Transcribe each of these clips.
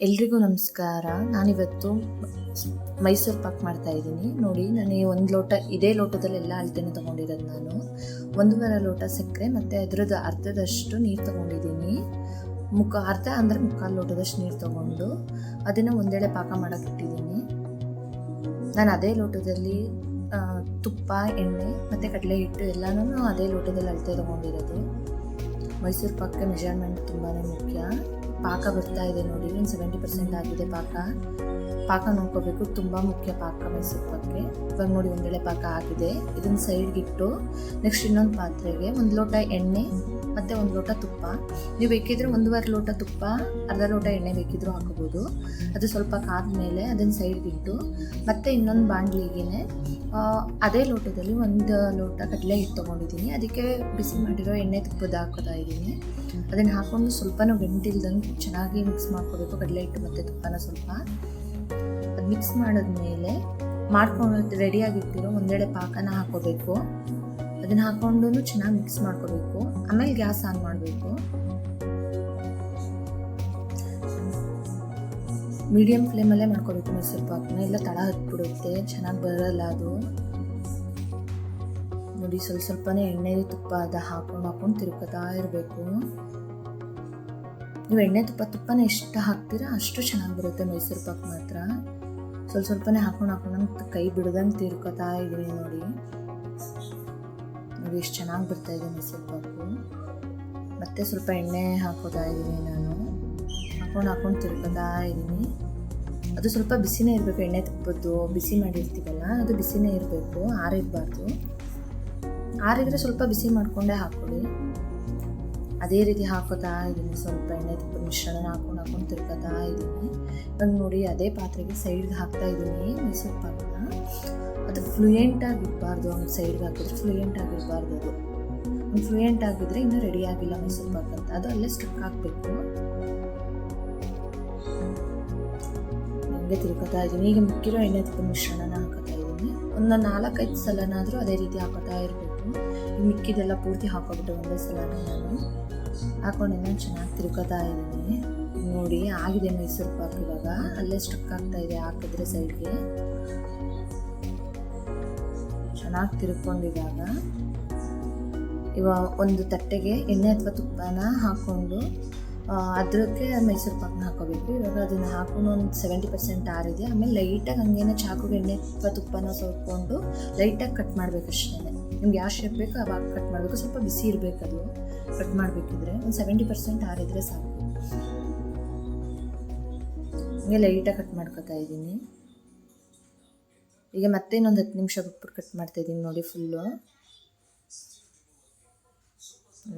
ಎಲ್ರಿಗೂ ನಮಸ್ಕಾರ. ನಾನಿವತ್ತು ಮೈಸೂರು ಪಾಕ್ ಮಾಡ್ತಾಯಿದ್ದೀನಿ. ನೋಡಿ, ನಾನು ಒಂದು ಲೋಟ, ಇದೇ ಲೋಟದಲ್ಲಿ ಎಲ್ಲ ಅಳತೆನೂ ತೊಗೊಂಡಿರೋದು. ನಾನು 1.5 ಲೋಟ ಸಕ್ಕರೆ ಮತ್ತು ಅದರದ್ದು ಅರ್ಧದಷ್ಟು ನೀರು ತೊಗೊಂಡಿದ್ದೀನಿ. ಅರ್ಧ ಅಂದರೆ ಮುಕ್ಕಾಲು ಲೋಟದಷ್ಟು ನೀರು ತೊಗೊಂಡು ಅದನ್ನು ಒಂದೆಳೆ ಪಾಕ ಮಾಡೋಕ್ಕೆ ಇಟ್ಟಿದ್ದೀನಿ. ನಾನು ಅದೇ ಲೋಟದಲ್ಲಿ ತುಪ್ಪ, ಎಣ್ಣೆ ಮತ್ತು ಕಡಲೆ ಹಿಟ್ಟು ಎಲ್ಲನೂ ಅದೇ ಲೋಟದಲ್ಲಿ ಅಳತೆ ತೊಗೊಂಡಿರೋದು. ಮೈಸೂರು ಪಾಕಕ್ಕೆ ಮೆಜರ್ಮೆಂಟ್ ತುಂಬಾ ಮುಖ್ಯ. ಪಾಕ ಬರ್ತಾ ಇದೆ ನೋಡಿ, ಒಂದು 70% ಆಗಿದೆ ಪಾಕ ನೋಡ್ಕೋಬೇಕು, ತುಂಬ ಮುಖ್ಯ ಪಾಕ ಮೈಸೂರು ಪಾಕಕ್ಕೆ. ಇವಾಗ ನೋಡಿ, ಒಂದೆಳೆ ಪಾಕ ಆಗಿದೆ. ಇದನ್ನು ಸೈಡ್ಗಿಟ್ಟು ನೆಕ್ಸ್ಟ್ ಇನ್ನೊಂದು ಪಾತ್ರೆಗೆ 1 ಲೋಟ ಎಣ್ಣೆ ಮತ್ತು 1 ಲೋಟ ತುಪ್ಪ. ನೀವು ಬೇಕಿದ್ರೆ 1.5 ಲೋಟ ತುಪ್ಪ, ಅರ್ಧ ಲೋಟ ಎಣ್ಣೆ ಬೇಕಿದ್ರೂ ಹಾಕೋಬೋದು. ಅದು ಸ್ವಲ್ಪ ಕಾದ್ಮೇಲೆ ಅದನ್ನು ಸೈಡ್ಗಿಟ್ಟು ಮತ್ತೆ ಇನ್ನೊಂದು ಬಾಣಲಿಗೆ ಅದೇ ಲೋಟದಲ್ಲಿ 1 ಲೋಟ ಕಡಲೆ ಹಿಟ್ಟು ತೊಗೊಂಡಿದ್ದೀನಿ. ಅದಕ್ಕೆ ಬಿಸಿ ಮಾಡಿರೋ ಎಣ್ಣೆ ತುಪ್ಪದ ಹಾಕೋತಾ ಇದ್ದೀನಿ. ಅದನ್ನು ಹಾಕ್ಕೊಂಡು ಸ್ವಲ್ಪನೂ ಗಂಟಿಲ್ದಂಗೆ ಚೆನ್ನಾಗಿ ಮಿಕ್ಸ್ ಮಾಡ್ಕೋಬೇಕು, ಕಡಲೆ ಹಿಟ್ಟು ಮತ್ತು ತುಪ್ಪನ ಸ್ವಲ್ಪ. ಅದು ಮಿಕ್ಸ್ ಮಾಡಿದ್ಮೇಲೆ ಮಾಡ್ಕೊಂಡು ರೆಡಿಯಾಗಿಟ್ಟಿರೋ ಒಂದೆಡೆ ಪಾಕನ ಹಾಕೋಬೇಕು. ಅದನ್ನು ಹಾಕ್ಕೊಂಡು ಚೆನ್ನಾಗಿ ಮಿಕ್ಸ್ ಮಾಡ್ಕೋಬೇಕು. ಆಮೇಲೆ ಗ್ಯಾಸ್ ಆನ್ ಮಾಡಬೇಕು. ಮೀಡಿಯಮ್ ಫ್ಲೇಮಲ್ಲೇ ಮಾಡ್ಕೋಬೇಕು ಮೈಸೂರು ಪಾಕನ, ಇಲ್ಲ ತಳ ಹತ್ಬಿಡುತ್ತೆ, ಚೆನ್ನಾಗಿ ಬರಲ್ಲ ಅದು. ನೋಡಿ, ಸ್ವಲ್ಪನೇ ಎಣ್ಣೆ ತುಪ್ಪ ಅದ ಹಾಕೊಂಡು ತಿರುಗ್ತಾ ಇರಬೇಕು. ನೀವು ಎಣ್ಣೆ ತುಪ್ಪನ ಎಷ್ಟು ಹಾಕ್ತೀರಾ ಅಷ್ಟು ಚೆನ್ನಾಗಿ ಬರುತ್ತೆ ಮೈಸೂರು ಪಾಕ್ ಮಾತ್ರ. ಸ್ವಲ್ಪನೇ ಹಾಕೊಂಡು ಕೈ ಬಿಡದಂಗೆ ತಿರ್ಕೋತಾ ಇದ್ದೀನಿ. ನೋಡಿ ಎಷ್ಟು ಚೆನ್ನಾಗಿ ಬರ್ತಾ ಇದೆ ಮೈಸೂರು ಪಾಕು. ಮತ್ತೆ ಸ್ವಲ್ಪ ಎಣ್ಣೆ ಹಾಕೋತಾ ಇದ್ದೀನಿ. ನಾನು ಹಾಕೊಂಡು ತಿರ್ಕೋತಾ ಇದ್ದೀನಿ. ಅದು ಸ್ವಲ್ಪ ಬಿಸಿನೇ ಇರಬೇಕು. ಎಣ್ಣೆ ತುಪ್ಪದ್ದು ಬಿಸಿ ಮಾಡಿರ್ತೀವಲ್ಲ, ಅದು ಬಿಸಿನೇ ಇರಬೇಕು, ಆರಿರಬಾರ್ದು. ಆರಿದ್ರೆ ಸ್ವಲ್ಪ ಬಿಸಿ ಮಾಡಿಕೊಂಡೇ ಹಾಕೊಳ್ಳಿ. ಅದೇ ರೀತಿ ಹಾಕೋತಾ ಇದ್ದೀನಿ. ಸ್ವಲ್ಪ ಎಣ್ಣೆ ತುಪ್ಪದ ಮಿಶ್ರಣ ಹಾಕೊಂಡು ತಿರ್ಕೋತಾ ಇದ್ದೀನಿ. ಇವಾಗ ನೋಡಿ, ಅದೇ ಪಾತ್ರೆಗೆ ಸೈಡ್ಗೆ ಹಾಕ್ತಾ ಇದ್ದೀನಿ ಮೈಸೂರು ಪಾಕನ. ಅದು ಫ್ಲೂಯೆಂಟ್ ಆಗಿರಬಾರ್ದು. ಒಂದು ಸೈಡ್ಗೆ ಹಾಕಿದ್ರೆ ಫ್ಲೂಯೆಂಟ್ ಆಗಿರಬಾರ್ದು. ಅದು ಒಂದು ಫ್ಲೂಯೆಂಟ್ ಆಗಿದ್ರೆ ಇನ್ನೂ ರೆಡಿ ಆಗಿಲ್ಲ ಮೈಸೂರು ಪಾಕ್ ಅಂತ. ಅದು ಅಲ್ಲೇ ಸ್ಟಕ್ ಹಾಕಬೇಕು. ಹಂಗೆ ತಿರ್ಕೋತಾ ಇದ್ದೀನಿ. ಈಗ ಮಿಕ್ಕಿರೋ ಎಣ್ಣೆ ತುಪ್ಪದ ಮಿಶ್ರಣನ ಹಾಕೋತಾ ಇದ್ದೀನಿ. ಒಂದು 4-5 ಸಲನಾದರೂ ಅದೇ ರೀತಿ ಹಾಕೋತಾ ಇರಬೇಕು. ಈಗ ಮಿಕ್ಕಿದೆಲ್ಲ ಪೂರ್ತಿ ಹಾಕೋಬಿಟ್ಟು ಒಂದೇ ಸಲನೇ ನಾನು ಹಾಕೊಂಡು ಚೆನ್ನಾಗಿ ತಿರ್ಕೋತಾ ಇದ್ದೀನಿ. ನೋಡಿ, ಆಗಿದೆ ಮೈಸೂರು ಪಾಕ್. ಇವಾಗ ಅಲ್ಲೇ ಸ್ಟಕ್ ಆಗ್ತಾ ಇದೆ. ಹಾಕಿದ್ರೆ ಸೈಡ್ಗೆ ಚೆನ್ನಾಗಿ ತಿರ್ಕೊಂಡಿದಾಗ ಇವಾಗ ಒಂದು ತಟ್ಟೆಗೆ ಎಣ್ಣೆ ಅಥವಾ ತುಪ್ಪನ ಹಾಕ್ಕೊಂಡು ಅದಕ್ಕೆ ಮೈಸೂರು ಪಾಕನ ಹಾಕೋಬೇಕು. ಇವಾಗ ಅದನ್ನು ಹಾಕೊಂಡು ಒಂದು 70% ಆರಿದೆ. ಆಮೇಲೆ ಲೈಟಾಗಿ ಹಂಗೇನೆ ಚಾಕುಗೆ ಎಣ್ಣೆ ಅಥವಾ ತುಪ್ಪನ ಸೋರ್ಕೊಂಡು ಲೈಟಾಗಿ ಕಟ್ ಮಾಡಬೇಕು ಅಷ್ಟೇ. ನಿಮ್ಗೆ ಯಾವ ಶೇಪ್ ಬೇಕು ಅವಾಗ ಕಟ್ ಮಾಡಬೇಕು. ಸ್ವಲ್ಪ ಬಿಸಿ ಇರಬೇಕು ಅದು ಕಟ್ ಮಾಡಬೇಕಿದ್ರೆ. ಒಂದು 70% ಆರಿದ್ರೆ ಸಾಕು. ಹಂಗೆ ಲೈಟಾಗಿ ಕಟ್ ಮಾಡ್ಕೊತಾ ಇದ್ದೀನಿ. ಈಗ ಮತ್ತೆ ಇನ್ನೊಂದು 10 ನಿಮಿಷ ಬಿಟ್ಬಿಟ್ಟು ಕಟ್ ಮಾಡ್ತಾಯಿದ್ದೀನಿ. ನೋಡಿ, ಫುಲ್ಲು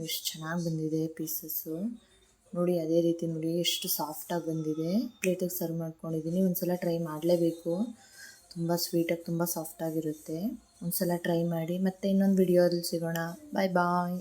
ಎಷ್ಟು ಚೆನ್ನಾಗಿ ಬಂದಿದೆ ಪೀಸಸ್ಸು. ನೋಡಿ, ಅದೇ ರೀತಿ ನೋಡಿ ಎಷ್ಟು ಸಾಫ್ಟಾಗಿ ಬಂದಿದೆ. ಪ್ಲೇಟಿಗೆ ಸರ್ವ್ ಮಾಡ್ಕೊಂಡಿದ್ದೀನಿ. ಒಂದು ಸಲ ಟ್ರೈ ಮಾಡಲೇಬೇಕು. ತುಂಬ ಸ್ವೀಟಾಗಿ, ತುಂಬ ಸಾಫ್ಟಾಗಿರುತ್ತೆ. ಒಂದು ಸಲ ಟ್ರೈ ಮಾಡಿ. ಮತ್ತೆ ಇನ್ನೊಂದು ವಿಡಿಯೋದಲ್ಲಿ ಸಿಗೋಣ. ಬಾಯ್ ಬಾಯ್.